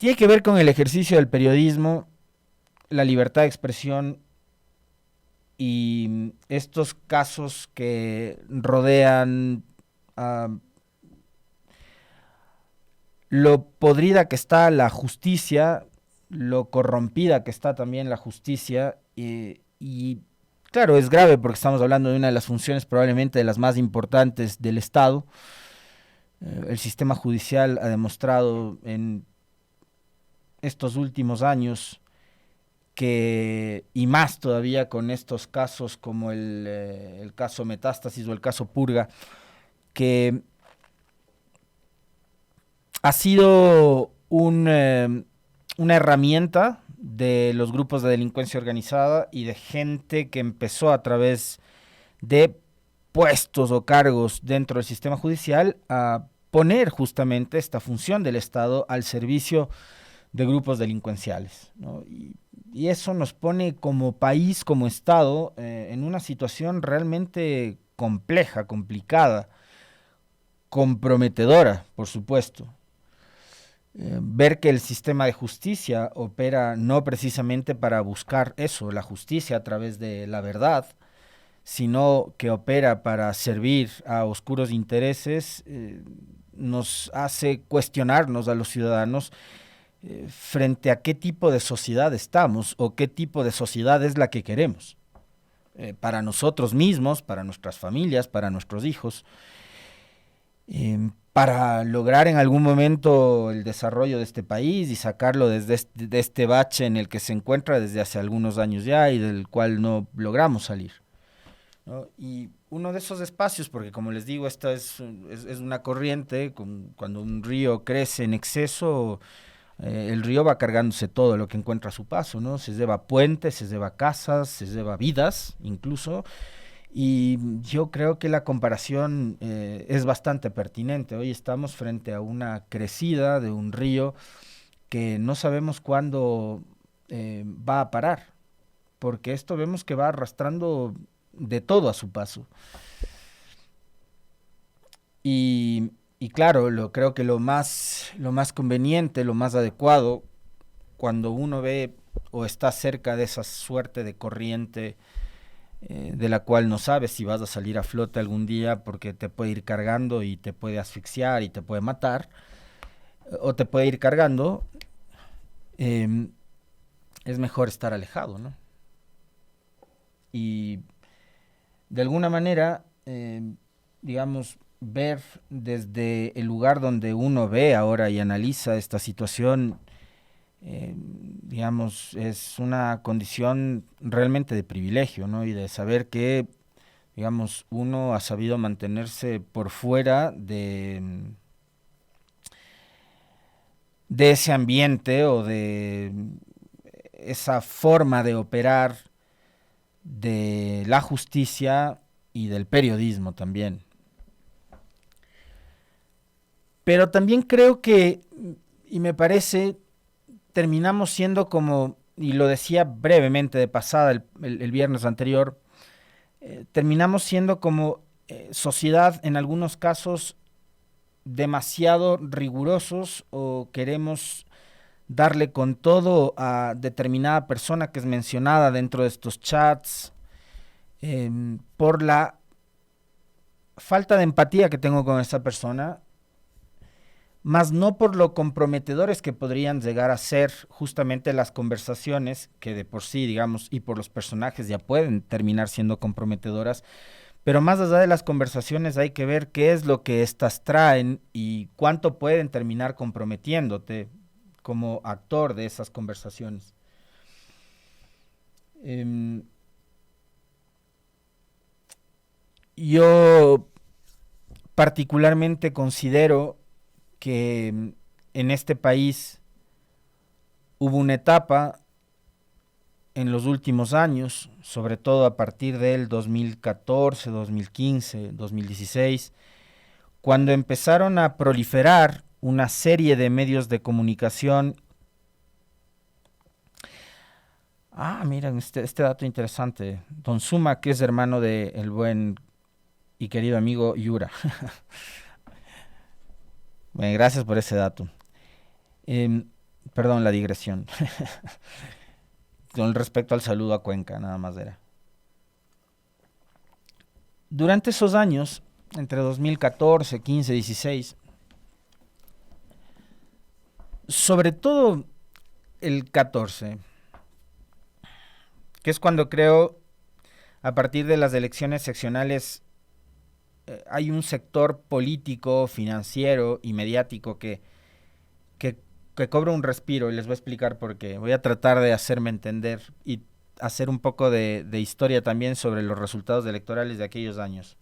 tiene que ver con el ejercicio del periodismo, la libertad de expresión y estos casos que rodean uh, lo podrida que está la justicia, lo corrompida que está también la justicia y claro, es grave porque estamos hablando de una de las funciones probablemente de las más importantes del Estado. El sistema judicial ha demostrado en estos últimos años que, y más todavía con estos casos como el caso Metástasis o el caso Purga, que ha sido una herramienta de los grupos de delincuencia organizada y de gente que empezó a través de puestos o cargos dentro del sistema judicial a poner justamente esta función del Estado al servicio de grupos delincuenciales, ¿no? Y eso nos pone como país, como Estado, en una situación realmente compleja, complicada, comprometedora, por supuesto. Ver que el sistema de justicia opera no precisamente para buscar eso, la justicia a través de la verdad, sino que opera para servir a oscuros intereses, nos hace cuestionarnos a los ciudadanos frente a qué tipo de sociedad estamos o qué tipo de sociedad es la que queremos, para nosotros mismos, para nuestras familias, para nuestros hijos, para lograr en algún momento el desarrollo de este país y sacarlo de este bache en el que se encuentra desde hace algunos años ya y del cual no logramos salir, ¿no? Y uno de esos espacios, porque como les digo, esta es una corriente, cuando un río crece en exceso, el río va cargándose todo lo que encuentra a su paso, ¿no? Se lleva puentes, se lleva casas, se lleva vidas incluso, y yo creo que la comparación es bastante pertinente. Hoy estamos frente a una crecida de un río que no sabemos cuándo va a parar, porque esto vemos que va arrastrando de todo a su paso. Y claro, creo que lo más conveniente, lo más adecuado, cuando uno ve o está cerca de esa suerte de corriente de la cual no sabes si vas a salir a flote algún día porque te puede ir cargando y te puede asfixiar y te puede matar, o te puede ir cargando, eh, es mejor estar alejado, ¿no? Y de alguna manera, digamos, ver desde el lugar donde uno ve ahora y analiza esta situación, digamos, es una condición realmente de privilegio, ¿no? Y de saber que, digamos, uno ha sabido mantenerse por fuera de ese ambiente o de esa forma de operar de la justicia y del periodismo también. Pero también creo que, y me parece, terminamos siendo como, y lo decía brevemente de pasada el viernes anterior, terminamos siendo como sociedad en algunos casos demasiado rigurosos o queremos darle con todo a determinada persona que es mencionada dentro de estos chats por la falta de empatía que tengo con esa persona, más no por lo comprometedores que podrían llegar a ser justamente las conversaciones, que de por sí, digamos, y por los personajes ya pueden terminar siendo comprometedoras, pero más allá de las conversaciones hay que ver qué es lo que éstas traen y cuánto pueden terminar comprometiéndote como actor de esas conversaciones. Eh, yo particularmente considero que en este país hubo una etapa en los últimos años, sobre todo a partir del 2014, 2015, 2016, cuando empezaron a proliferar una serie de medios de comunicación. Ah, miren, este dato interesante. Don Suma, que es hermano del buen y querido amigo Yura. Bueno, gracias por ese dato. perdón la digresión, con respecto al saludo a Cuenca, nada más era. Durante esos años, entre 2014, 15, 16, sobre todo el 14, que es cuando creo, a partir de las elecciones seccionales, hay un sector político, financiero y mediático que, que cobra un respiro y les voy a explicar por qué. Voy a tratar de hacerme entender y hacer un poco de historia también sobre los resultados electorales de aquellos años.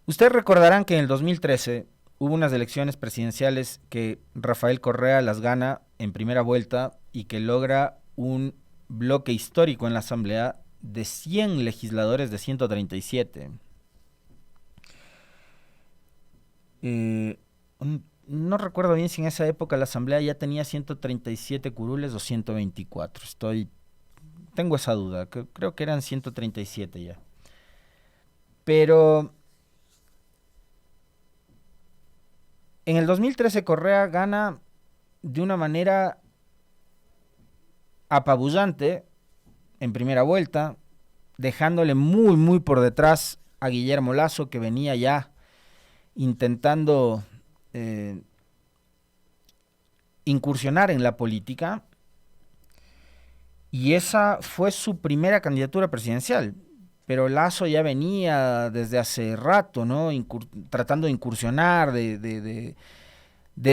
Ustedes recordarán que en el 2013 hubo unas elecciones presidenciales que Rafael Correa las gana en primera vuelta y que logra un bloque histórico en la Asamblea de 100 legisladores de 137. Eh, no recuerdo bien si en esa época la Asamblea ya tenía 137 curules o 124. Tengo esa duda, creo que eran 137 ya. Pero en el 2013 Correa gana de una manera apabullante en primera vuelta, dejándole muy, muy por detrás a Guillermo Lasso, que venía ya intentando eh, incursionar en la política, y esa fue su primera candidatura presidencial. Pero Lasso ya venía desde hace rato, ¿no? Tratando de incursionar, de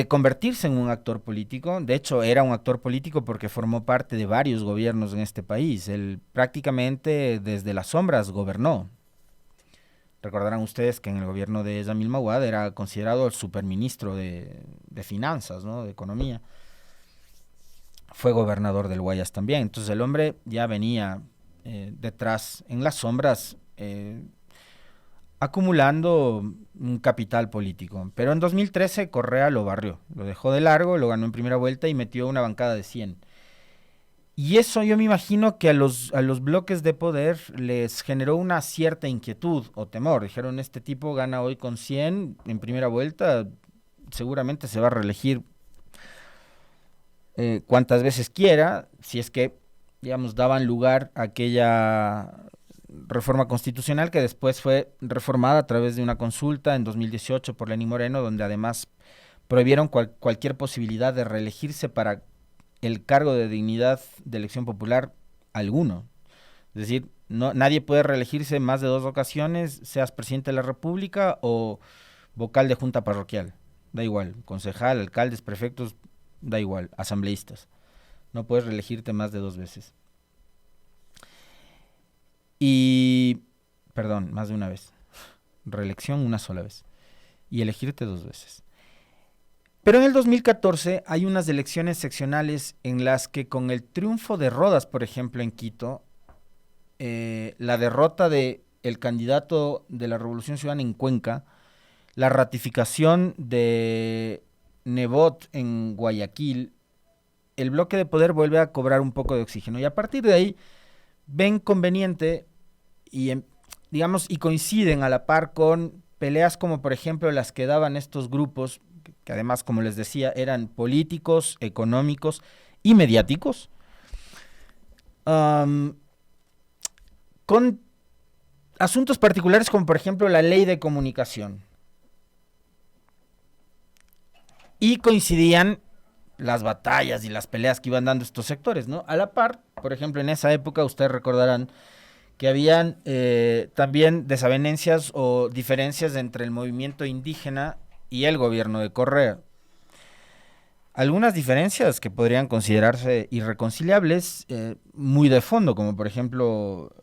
convertirse en un actor político. De hecho, era un actor político porque formó parte de varios gobiernos en este país. Él prácticamente desde las sombras gobernó. Recordarán ustedes que en el gobierno de Jamil Mawad era considerado el superministro de finanzas, ¿no? De economía. Fue gobernador del Guayas también. Entonces el hombre ya venía detrás, en las sombras, acumulando un capital político. Pero en 2013 Correa lo barrió, lo dejó de largo, lo ganó en primera vuelta y metió una bancada de 100. Y eso yo me imagino que a los bloques de poder les generó una cierta inquietud o temor. Dijeron, este tipo gana hoy con 100 en primera vuelta, seguramente se va a reelegir cuantas veces quiera, si es que, digamos, daban lugar a aquella reforma constitucional que después fue reformada a través de una consulta en 2018 por Lenín Moreno, donde además prohibieron cualquier posibilidad de reelegirse para el cargo de dignidad de elección popular alguno. Es decir, no, nadie puede reelegirse más de 2 ocasiones, seas presidente de la República o vocal de junta parroquial. Da igual, concejal, alcaldes, prefectos, da igual, asambleístas. No puedes reelegirte más de 2 veces. Y, perdón, más de una vez. Reelección una sola vez. Y elegirte 2 veces. Pero en el 2014 hay unas elecciones seccionales en las que con el triunfo de Rodas, por ejemplo, en Quito, la derrota de el candidato de la Revolución Ciudadana en Cuenca, la ratificación de Nebot en Guayaquil, el bloque de poder vuelve a cobrar un poco de oxígeno. Y a partir de ahí ven conveniente y, digamos, y coinciden a la par con peleas como por ejemplo las que daban estos grupos, que además, como les decía, eran políticos, económicos y mediáticos, um, con asuntos particulares como por ejemplo la ley de comunicación. Y coincidían las batallas y las peleas que iban dando estos sectores, ¿no? A la par, por ejemplo, en esa época ustedes recordarán que habían también desavenencias o diferencias entre el movimiento indígena y el gobierno de Correa. Algunas diferencias que podrían considerarse irreconciliables, muy de fondo, como por ejemplo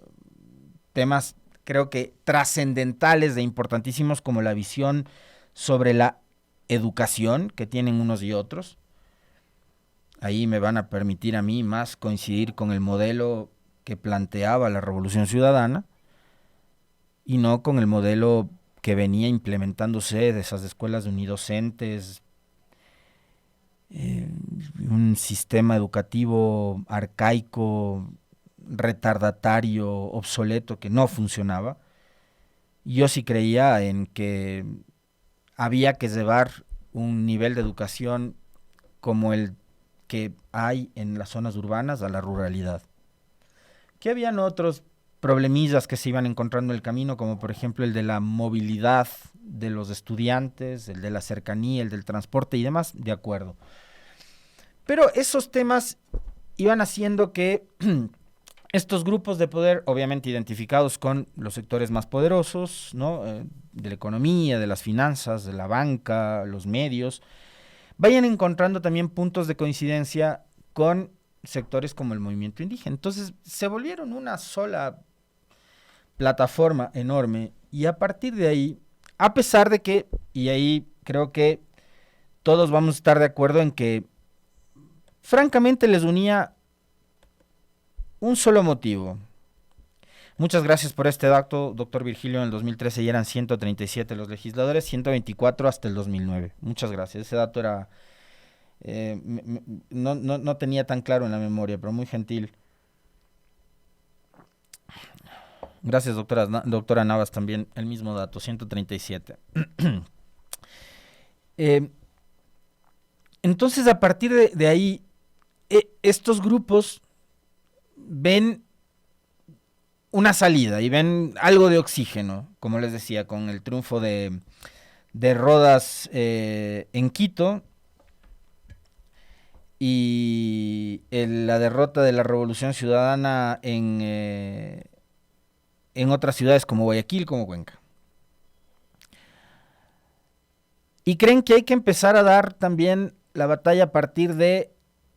temas creo que trascendentales e importantísimos como la visión sobre la educación que tienen unos y otros. Ahí me van a permitir a mí más coincidir con el modelo que planteaba la Revolución Ciudadana y no con el modelo que venía implementándose de esas escuelas de unidocentes, eh, un sistema educativo arcaico, retardatario, obsoleto, que no funcionaba. Yo sí creía en que había que llevar un nivel de educación como el que hay en las zonas urbanas a la ruralidad. Que habían otros problemillas que se iban encontrando en el camino, como por ejemplo el de la movilidad de los estudiantes, el de la cercanía, el del transporte y demás, de acuerdo. Pero esos temas iban haciendo que estos grupos de poder, obviamente identificados con los sectores más poderosos, ¿no? De la economía, de las finanzas, de la banca, los medios, vayan encontrando también puntos de coincidencia con sectores como el movimiento indígena. Entonces se volvieron una sola plataforma enorme y a partir de ahí, a pesar de que, y ahí creo que todos vamos a estar de acuerdo en que francamente les unía un solo motivo. Muchas gracias por este dato, doctor Virgilio. En el 2013 ya eran 137 los legisladores, 124 hasta el 2009. Muchas gracias. Ese dato era no tenía tan claro en la memoria, pero muy gentil. Gracias, doctora Navas, también el mismo dato, 137. eh, entonces, a partir de ahí, estos grupos ven una salida y ven algo de oxígeno, como les decía, con el triunfo de Rodas en Quito y la derrota de la Revolución Ciudadana en otras ciudades como Guayaquil, como Cuenca. Y creen que hay que empezar a dar también la batalla a partir de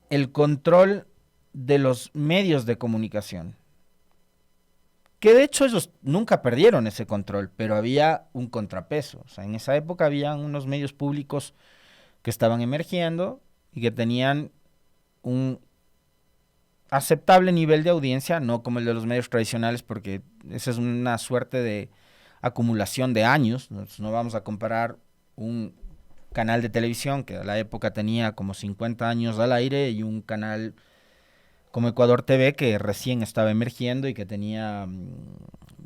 el control de los medios de comunicación. Que de hecho ellos nunca perdieron ese control, pero había un contrapeso. O sea, en esa época había unos medios públicos que estaban emergiendo y que tenían un aceptable nivel de audiencia, no como el de los medios tradicionales, porque esa es una suerte de acumulación de años. No vamos a comparar un canal de televisión que a la época tenía como 50 años al aire y un canal como Ecuador TV que recién estaba emergiendo y que tenía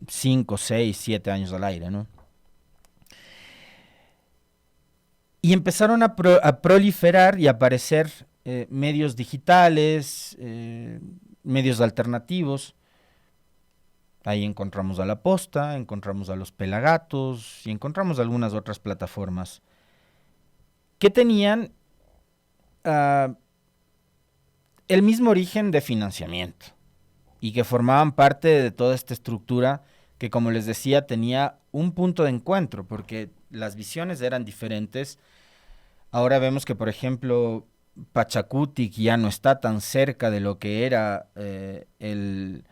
5, 6, 7 años al aire, ¿no? Y empezaron a proliferar y a aparecer medios digitales, medios alternativos. Ahí encontramos a La Posta, encontramos a Los Pelagatos y encontramos algunas otras plataformas que tenían el mismo origen de financiamiento y que formaban parte de toda esta estructura que, como les decía, tenía un punto de encuentro, porque las visiones eran diferentes. Ahora vemos que, por ejemplo, Pachacutic ya no está tan cerca de lo que era el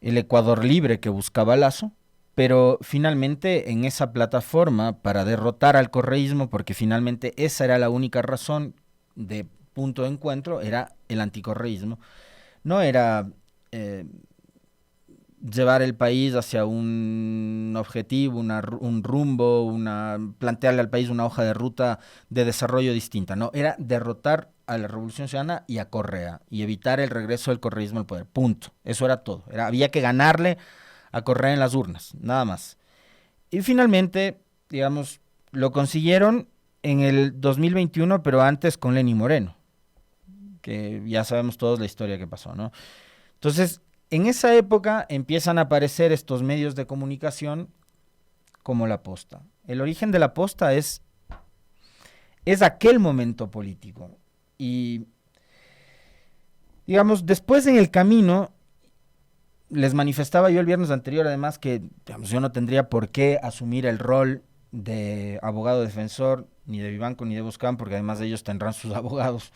Ecuador libre que buscaba Lazo, pero finalmente en esa plataforma para derrotar al correísmo, porque finalmente esa era la única razón de punto de encuentro, era el anticorreísmo, no era llevar el país hacia un objetivo, un rumbo, plantearle al país una hoja de ruta de desarrollo distinta, no, era derrotar a la Revolución Ciudadana y a Correa y evitar el regreso del correísmo al poder, punto, eso era todo, había que ganarle a Correa en las urnas, nada más. Y finalmente, digamos, lo consiguieron en el 2021, pero antes con Lenín Moreno, que ya sabemos todos la historia que pasó, ¿no? Entonces, en esa época empiezan a aparecer estos medios de comunicación como La Posta. El origen de La Posta es aquel momento político. Y, digamos, después en el camino, les manifestaba yo el viernes anterior, además, que digamos, yo no tendría por qué asumir el rol de abogado defensor, ni de Vivanco, ni de Boscán, porque además de ellos tendrán sus abogados,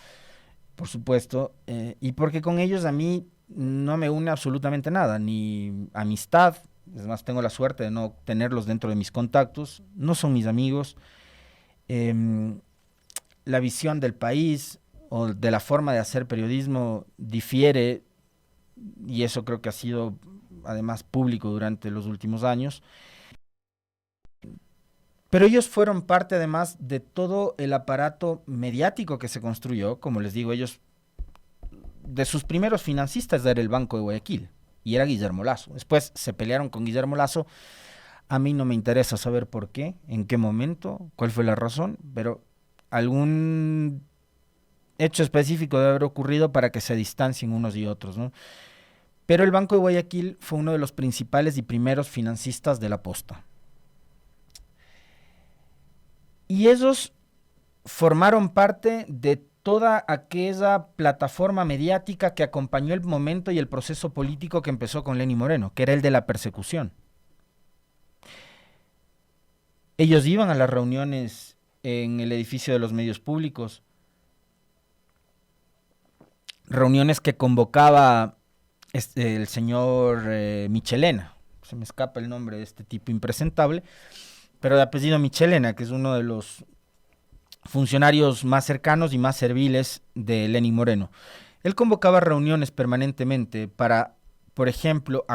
por supuesto, y porque con ellos a mí no me une absolutamente nada, ni amistad, es más, tengo la suerte de no tenerlos dentro de mis contactos, no son mis amigos, la visión del país o de la forma de hacer periodismo difiere, y eso creo que ha sido además público durante los últimos años, pero ellos fueron parte además de todo el aparato mediático que se construyó, como les digo, ellos de sus primeros financistas era el Banco de Guayaquil y era Guillermo Lazo. Después se pelearon con Guillermo Lazo. A mí no me interesa saber por qué, en qué momento, cuál fue la razón, pero algún hecho específico debe haber ocurrido para que se distancien unos y otros, ¿no? Pero el Banco de Guayaquil fue uno de los principales y primeros financistas de la Posta. Y ellos formaron parte de toda aquella plataforma mediática que acompañó el momento y el proceso político que empezó con Lenín Moreno, que era el de la persecución. Ellos iban a las reuniones en el edificio de los medios públicos, reuniones que convocaba el señor Michelena, se me escapa el nombre de este tipo impresentable, pero de apellido Michelena, que es uno de los funcionarios más cercanos y más serviles de Lenín Moreno. Él convocaba reuniones permanentemente para, por ejemplo,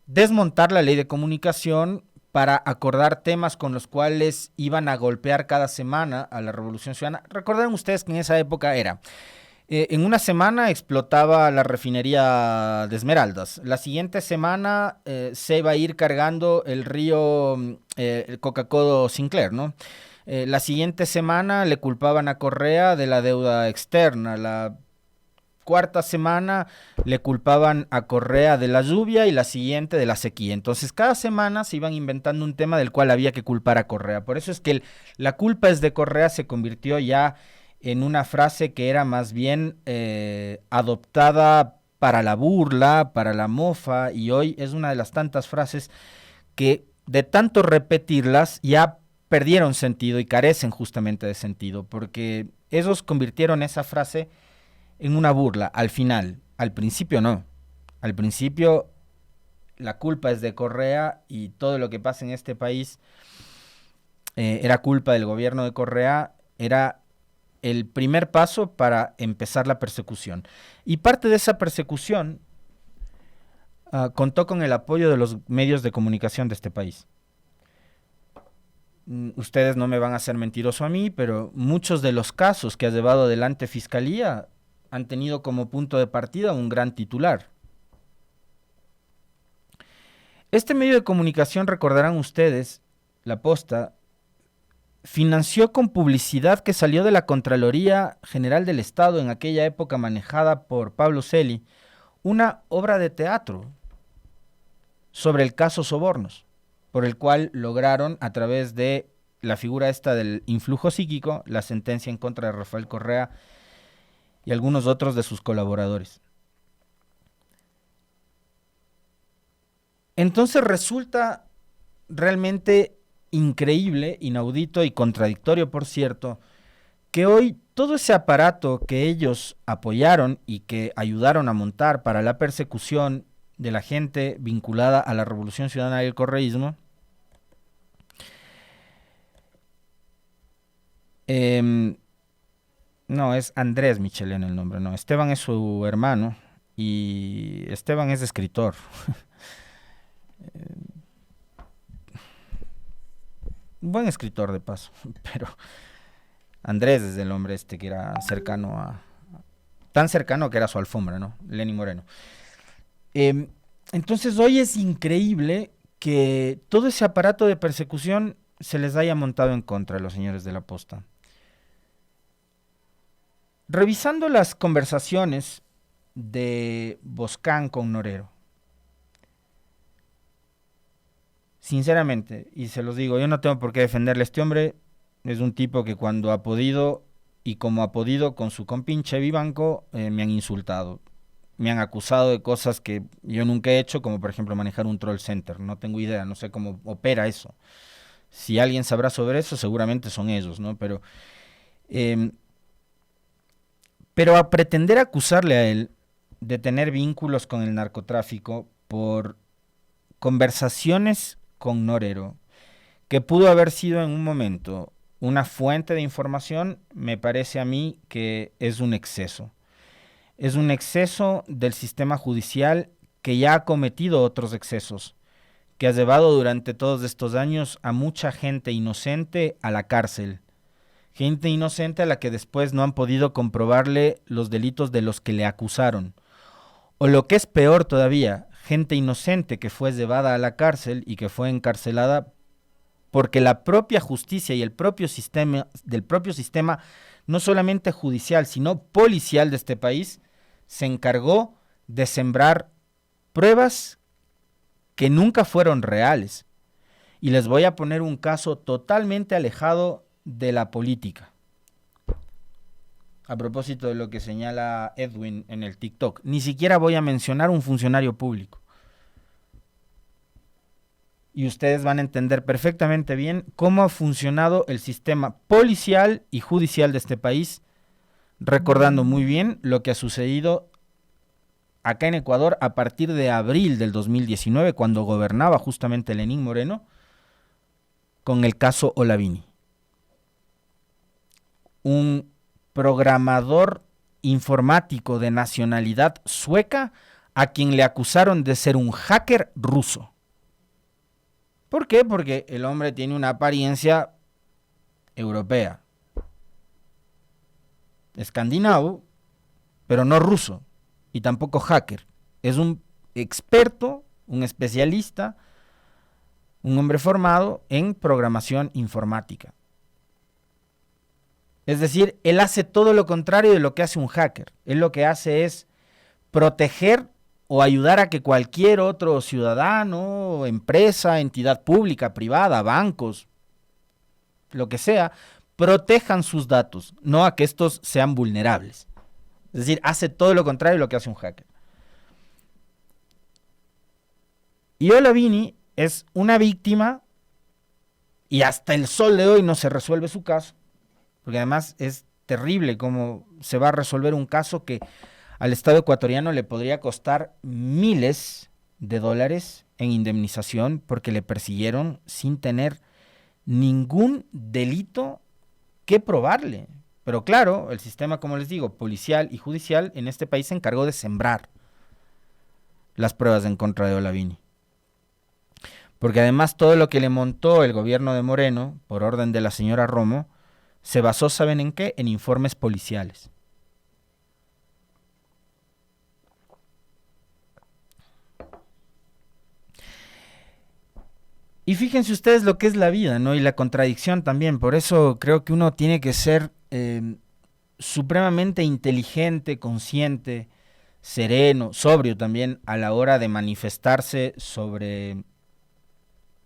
desmontar la ley de comunicación, para acordar temas con los cuales iban a golpear cada semana a la Revolución Ciudadana. Recuerden ustedes que en esa época era, en una semana explotaba la refinería de Esmeraldas, la siguiente semana se iba a ir cargando el río el Coca-Cola Sinclair, ¿no? La siguiente semana le culpaban a Correa de la deuda externa, la cuarta semana le culpaban a Correa de la lluvia y la siguiente de la sequía. Entonces cada semana se iban inventando un tema del cual había que culpar a Correa. Por eso es que la culpa es de Correa se convirtió ya en una frase que era más bien adoptada para la burla, para la mofa, y hoy es una de las tantas frases que de tanto repetirlas ya perdieron sentido y carecen justamente de sentido, porque ellos convirtieron esa frase en una burla al final. Al principio no. Al principio la culpa es de Correa y todo lo que pasa en este país era culpa del gobierno de Correa, era el primer paso para empezar la persecución. Y parte de esa persecución contó con el apoyo de los medios de comunicación de este país. Ustedes no me van a hacer mentiroso a mí, pero muchos de los casos que ha llevado adelante Fiscalía han tenido como punto de partida un gran titular. Este medio de comunicación, recordarán ustedes, La Posta, financió con publicidad que salió de la Contraloría General del Estado en aquella época manejada por Pablo Celi, una obra de teatro sobre el caso Sobornos, por el cual lograron, a través de la figura esta del influjo psíquico, la sentencia en contra de Rafael Correa y algunos otros de sus colaboradores. Entonces resulta realmente increíble, inaudito y contradictorio, por cierto, que hoy todo ese aparato que ellos apoyaron y que ayudaron a montar para la persecución de la gente vinculada a la Revolución Ciudadana y el correísmo, no, es Andrés Michelena el nombre, no. Esteban es su hermano y Esteban es escritor. Buen escritor de paso, pero Andrés es el hombre este que era cercano tan cercano que era su alfombra, ¿no? Lenín Moreno. Entonces hoy es increíble que todo ese aparato de persecución se les haya montado en contra a los señores de la Posta. Revisando las conversaciones de Boscán con Norero, sinceramente, y se los digo, yo no tengo por qué defenderle a este hombre, es un tipo que cuando ha podido, y como ha podido con su compinche Vivanco, me han insultado, me han acusado de cosas que yo nunca he hecho, como por ejemplo manejar un troll center, no tengo idea, no sé cómo opera eso. Si alguien sabrá sobre eso, seguramente son ellos, ¿no? Pero a pretender acusarle a él de tener vínculos con el narcotráfico por conversaciones con Norero, que pudo haber sido en un momento una fuente de información, me parece a mí que es un exceso. Es un exceso del sistema judicial que ya ha cometido otros excesos, que ha llevado durante todos estos años a mucha gente inocente a la cárcel. Gente inocente a la que después no han podido comprobarle los delitos de los que le acusaron. O lo que es peor todavía, gente inocente que fue llevada a la cárcel y que fue encarcelada porque la propia justicia y el propio sistema no solamente judicial, sino policial de este país, se encargó de sembrar pruebas que nunca fueron reales. Y les voy a poner un caso totalmente alejado de la política. A propósito de lo que señala Edwin en el TikTok, ni siquiera voy a mencionar un funcionario público. Y ustedes van a entender perfectamente bien cómo ha funcionado el sistema policial y judicial de este país, recordando muy bien lo que ha sucedido acá en Ecuador a partir de abril del 2019, cuando gobernaba justamente Lenín Moreno, con el caso Olavini. Un programador informático de nacionalidad sueca a quien le acusaron de ser un hacker ruso. ¿Por qué? Porque el hombre tiene una apariencia europea, escandinavo, pero no ruso, y tampoco hacker. Es un experto, un especialista, un hombre formado en programación informática. Es decir, él hace todo lo contrario de lo que hace un hacker. Él lo que hace es proteger o ayudar a que cualquier otro ciudadano, empresa, entidad pública, privada, bancos, lo que sea, protejan sus datos, no a que estos sean vulnerables. Es decir, hace todo lo contrario de lo que hace un hacker. Y Olavini es una víctima y hasta el sol de hoy no se resuelve su caso, porque además es terrible cómo se va a resolver un caso que al Estado ecuatoriano le podría costar miles de dólares en indemnización porque le persiguieron sin tener ningún delito que probarle. Pero claro, el sistema, como les digo, policial y judicial en este país se encargó de sembrar las pruebas en contra de Olavini. Porque además todo lo que le montó el gobierno de Moreno, por orden de la señora Romo, se basó, ¿saben en qué? En informes policiales. Y fíjense ustedes lo que es la vida, ¿no? Y la contradicción también. Por eso creo que uno tiene que ser supremamente inteligente, consciente, sereno, sobrio también a la hora de manifestarse sobre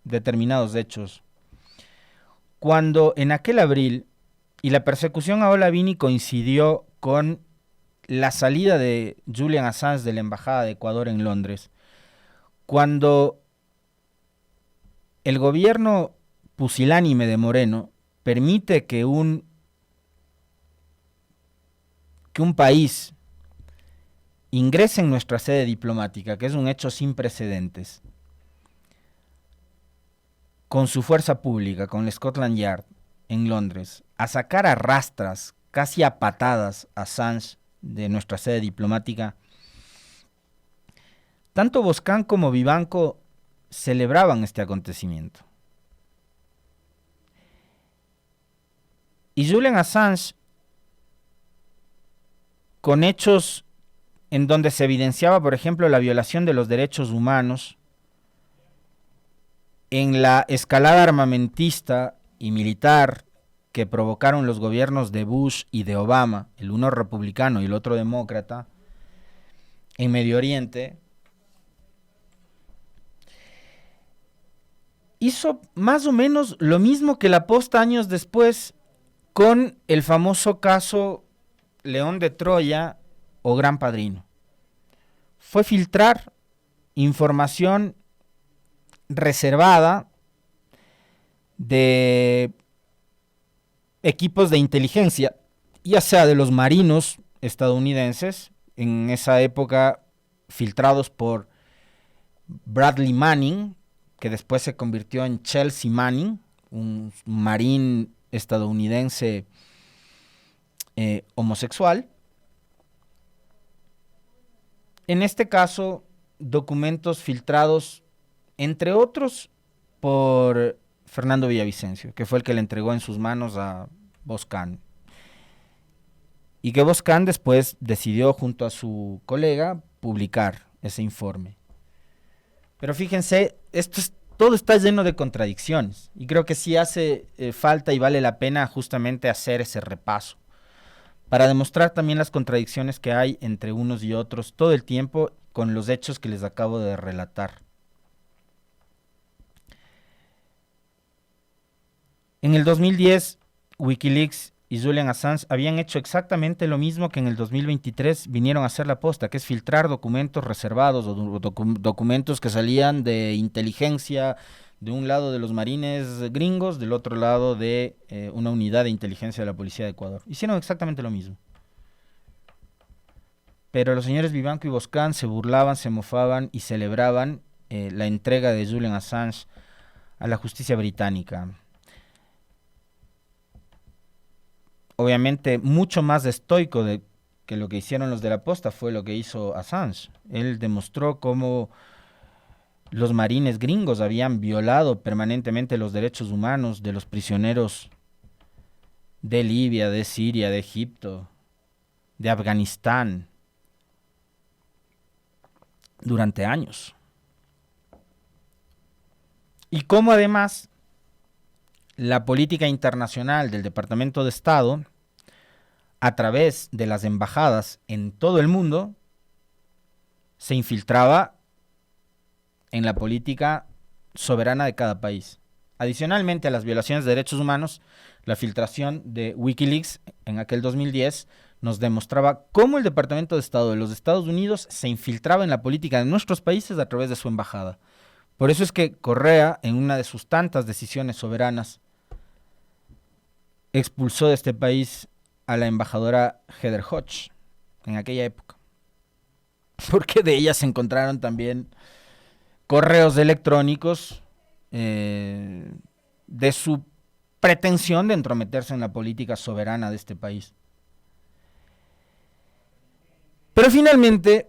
determinados hechos. Cuando en aquel abril, y la persecución a Olavini coincidió con la salida de Julian Assange de la Embajada de Ecuador en Londres, cuando el gobierno pusilánime de Moreno permite que un país ingrese en nuestra sede diplomática, que es un hecho sin precedentes, con su fuerza pública, con el Scotland Yard en Londres, a sacar a rastras, casi a patadas, a Assange de nuestra sede diplomática, tanto Boscan como Vivanco celebraban este acontecimiento. Y Julian Assange, con hechos en donde se evidenciaba, por ejemplo, la violación de los derechos humanos, en la escalada armamentista y militar que provocaron los gobiernos de Bush y de Obama, el uno republicano y el otro demócrata, en Medio Oriente, hizo más o menos lo mismo que la Posta años después con el famoso caso León de Troya o Gran Padrino. Fue filtrar información reservada de equipos de inteligencia, ya sea de los marinos estadounidenses, en esa época filtrados por Bradley Manning, que después se convirtió en Chelsea Manning, un marín estadounidense homosexual. En este caso, documentos filtrados, entre otros, por Fernando Villavicencio, que fue el que le entregó en sus manos a Boscan. Y que Boscan después decidió, junto a su colega, publicar ese informe. Pero fíjense, todo está lleno de contradicciones. Y creo que sí hace falta y vale la pena justamente hacer ese repaso. para demostrar también las contradicciones que hay entre unos y otros todo el tiempo con los hechos que les acabo de relatar. En el 2010, Wikileaks y Julian Assange habían hecho exactamente lo mismo que en el 2023 vinieron a hacer la posta, que es filtrar documentos reservados o documentos que salían de inteligencia de un lado de los marines gringos, del otro lado de una unidad de inteligencia de la Policía de Ecuador. Hicieron exactamente lo mismo. Pero los señores Vivanco y Boscan se burlaban, se mofaban y celebraban la entrega de Julian Assange a la justicia británica. Obviamente, mucho más estoico que lo que hicieron los de la posta fue lo que hizo Assange. Él demostró cómo los marines gringos habían violado permanentemente los derechos humanos de los prisioneros de Libia, de Siria, de Egipto, de Afganistán, durante años. Y cómo además la política internacional del Departamento de Estado, a través de las embajadas en todo el mundo, se infiltraba en la política soberana de cada país. Adicionalmente a las violaciones de derechos humanos, la filtración de Wikileaks en aquel 2010 nos demostraba cómo el Departamento de Estado de los Estados Unidos se infiltraba en la política de nuestros países a través de su embajada. Por eso es que Correa, en una de sus tantas decisiones soberanas, expulsó de este país a la embajadora Heather Hodge en aquella época. Porque de ella se encontraron también correos electrónicos de su pretensión de entrometerse en la política soberana de este país. Pero finalmente,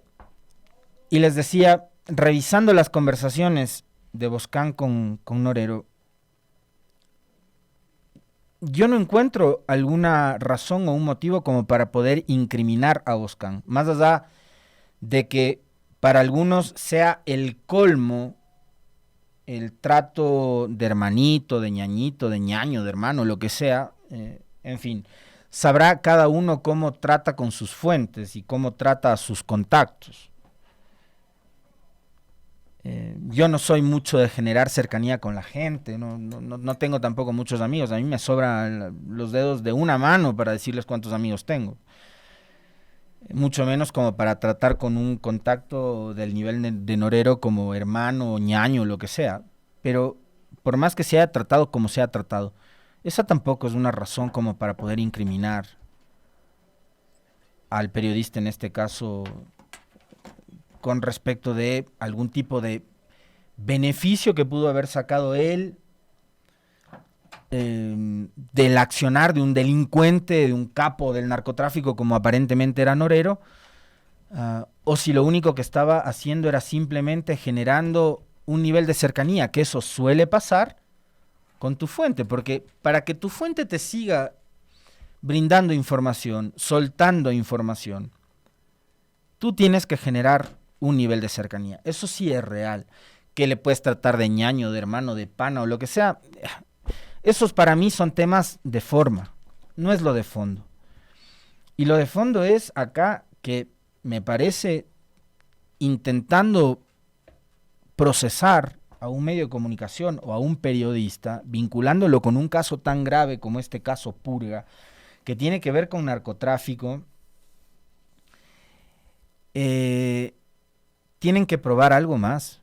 y les decía, revisando las conversaciones de Boscan con Norero, yo no encuentro alguna razón o un motivo como para poder incriminar a Boscan, más allá de que para algunos sea el colmo el trato de hermanito, de ñañito, de ñaño, de hermano, lo que sea, en fin, sabrá cada uno cómo trata con sus fuentes y cómo trata a sus contactos. Yo no soy mucho de generar cercanía con la gente, no tengo tampoco muchos amigos, a mí me sobran los dedos de una mano para decirles cuántos amigos tengo. Mucho menos como para tratar con un contacto del nivel de Norero como hermano, ñaño, lo que sea. Pero por más que se haya tratado como se ha tratado, esa tampoco es una razón como para poder incriminar al periodista, en este caso, con respecto de algún tipo de beneficio que pudo haber sacado él del accionar de un delincuente, de un capo del narcotráfico como aparentemente era Norero, o si lo único que estaba haciendo era simplemente generando un nivel de cercanía, que eso suele pasar con tu fuente, porque para que tu fuente te siga brindando información, soltando información, tú tienes que generar un nivel de cercanía. Eso sí es real. Que le puedes tratar de ñaño, de hermano, de pana o lo que sea. Esos para mí son temas de forma, no es lo de fondo. Y lo de fondo es acá que me parece, intentando procesar a un medio de comunicación o a un periodista, vinculándolo con un caso tan grave como este caso Purga, que tiene que ver con narcotráfico, tienen que probar algo más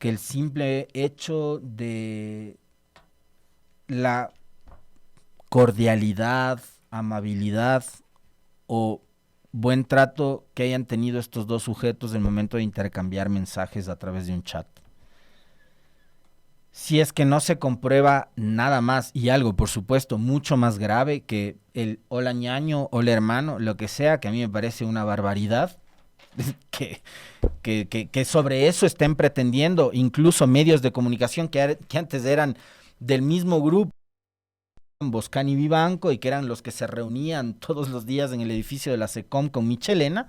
que el simple hecho de la cordialidad, amabilidad o buen trato que hayan tenido estos dos sujetos en el momento de intercambiar mensajes a través de un chat. Si es que no se comprueba nada más, y algo, por supuesto, mucho más grave que el hola ñaño, hola hermano, lo que sea, que a mí me parece una barbaridad, que sobre eso estén pretendiendo incluso medios de comunicación que antes eran del mismo grupo, Boscan y Vivanco, y que eran los que se reunían todos los días en el edificio de la SECOM con Michelena,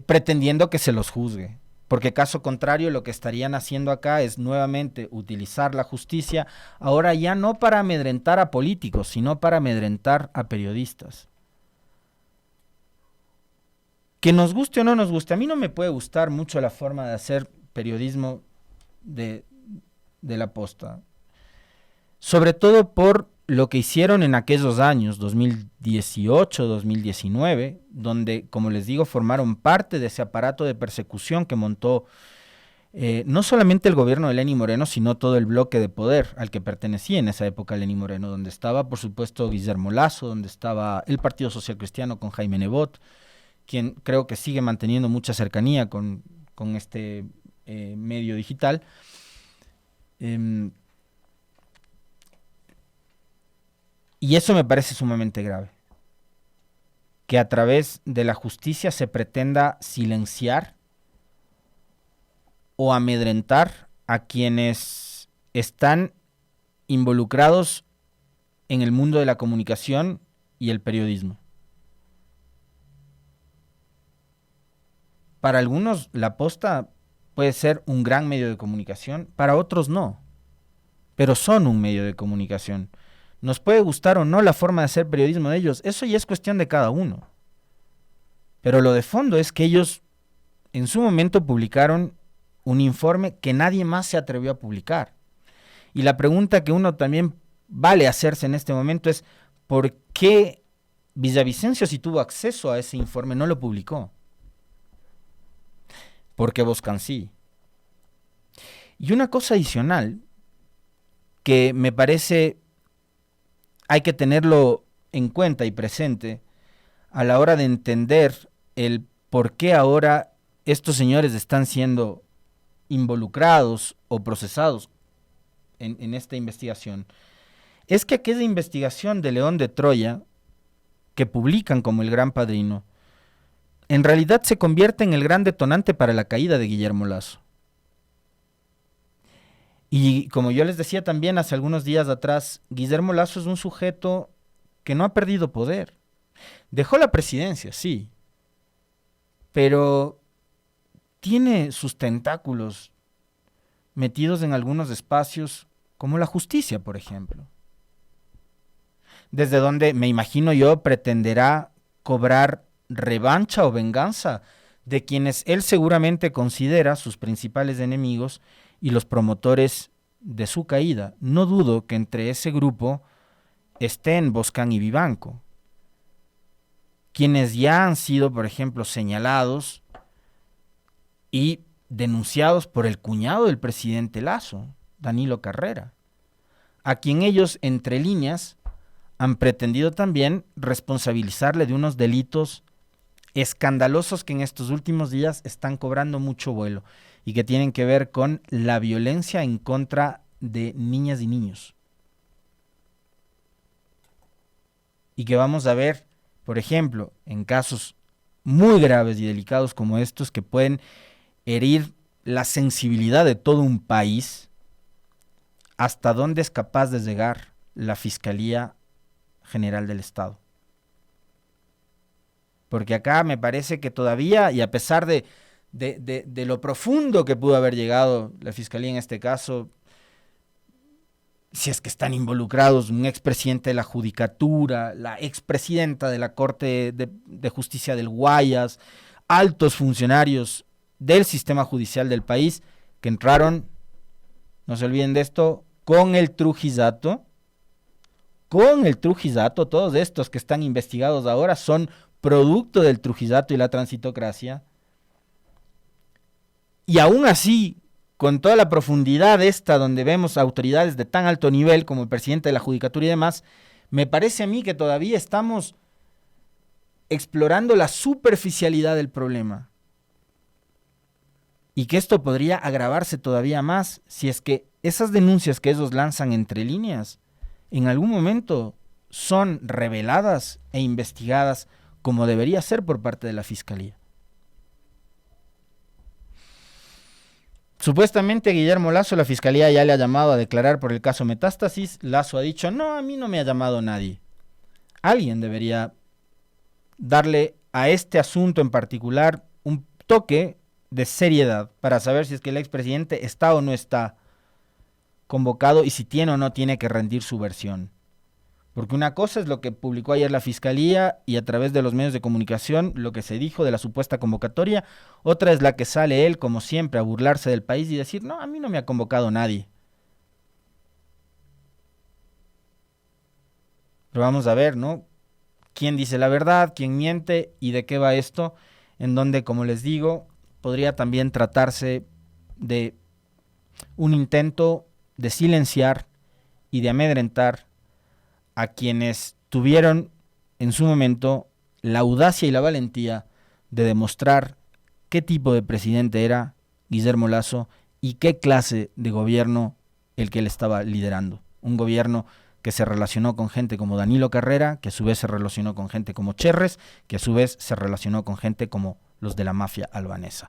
pretendiendo que se los juzgue. Porque caso contrario, lo que estarían haciendo acá es nuevamente utilizar la justicia, ahora ya no para amedrentar a políticos, sino para amedrentar a periodistas. Que nos guste o no nos guste, a mí no me puede gustar mucho la forma de hacer periodismo de, de la Posta. Sobre todo por lo que hicieron en aquellos años, 2018, 2019, donde, como les digo, formaron parte de ese aparato de persecución que montó no solamente el gobierno de Lenín Moreno, sino todo el bloque de poder al que pertenecía en esa época Lenín Moreno, donde estaba, por supuesto, Guillermo Lasso, donde estaba el Partido Social Cristiano con Jaime Nebot, quien creo que sigue manteniendo mucha cercanía con este medio digital. Y eso me parece sumamente grave. Que a través de la justicia se pretenda silenciar o amedrentar a quienes están involucrados en el mundo de la comunicación y el periodismo. Para algunos la Posta puede ser un gran medio de comunicación, para otros no, pero son un medio de comunicación. Nos puede gustar o no la forma de hacer periodismo de ellos, eso ya es cuestión de cada uno. Pero lo de fondo es que ellos en su momento publicaron un informe que nadie más se atrevió a publicar. Y la pregunta que uno también vale hacerse en este momento es ¿por qué Villavicencio, si tuvo acceso a ese informe, no lo publicó? Porque Boscan sí. Y una cosa adicional que me parece hay que tenerlo en cuenta y presente a la hora de entender el por qué ahora estos señores están siendo involucrados o procesados en esta investigación, es que aquella investigación de León de Troya, que publican como el Gran Padrino, en realidad se convierte en el gran detonante para la caída de Guillermo Lasso. Y como yo les decía también hace algunos días atrás, Guillermo Lasso es un sujeto que no ha perdido poder. Dejó la presidencia, sí, pero tiene sus tentáculos metidos en algunos espacios como la justicia, por ejemplo. Desde donde, me imagino yo, pretenderá cobrar revancha o venganza de quienes él seguramente considera sus principales enemigos y los promotores de su caída. No dudo que entre ese grupo estén Boscan y Vivanco, quienes ya han sido, por ejemplo, señalados y denunciados por el cuñado del presidente Lasso, Danilo Carrera, a quien ellos, entre líneas, han pretendido también responsabilizarle de unos delitos escandalosos que en estos últimos días están cobrando mucho vuelo y que tienen que ver con la violencia en contra de niñas y niños. Y que vamos a ver, por ejemplo, en casos muy graves y delicados como estos que pueden herir la sensibilidad de todo un país, hasta dónde es capaz de llegar la Fiscalía General del Estado. Porque acá me parece que todavía, y a pesar de lo profundo que pudo haber llegado la Fiscalía en este caso, si es que están involucrados un expresidente de la Judicatura, la expresidenta de la Corte de Justicia del Guayas, altos funcionarios del sistema judicial del país, que entraron, no se olviden de esto, con el Trujillato, todos estos que están investigados ahora son producto del Trujillato y la transitocracia, y aún así, con toda la profundidad esta, donde vemos autoridades de tan alto nivel como el presidente de la Judicatura y demás, me parece a mí que todavía estamos explorando la superficialidad del problema. Y que esto podría agravarse todavía más si es que esas denuncias que ellos lanzan entre líneas, en algún momento son reveladas e investigadas como debería ser por parte de la Fiscalía. Supuestamente Guillermo Lasso, la Fiscalía ya le ha llamado a declarar por el caso Metástasis. Lasso ha dicho, no, a mí no me ha llamado nadie. Alguien debería darle a este asunto en particular un toque de seriedad para saber si es que el expresidente está o no está convocado y si tiene o no tiene que rendir su versión. Porque una cosa es lo que publicó ayer la Fiscalía y a través de los medios de comunicación lo que se dijo de la supuesta convocatoria, otra es la que sale él, como siempre, a burlarse del país y decir, no, a mí no me ha convocado nadie. Pero vamos a ver, ¿no? ¿Quién dice la verdad? ¿Quién miente? ¿Y de qué va esto? En donde, como les digo, podría también tratarse de un intento de silenciar y de amedrentar a quienes tuvieron en su momento la audacia y la valentía de demostrar qué tipo de presidente era Guillermo Lasso y qué clase de gobierno el que él estaba liderando. Un gobierno que se relacionó con gente como Danilo Carrera, que a su vez se relacionó con gente como Cherres, que a su vez se relacionó con gente como los de la mafia albanesa.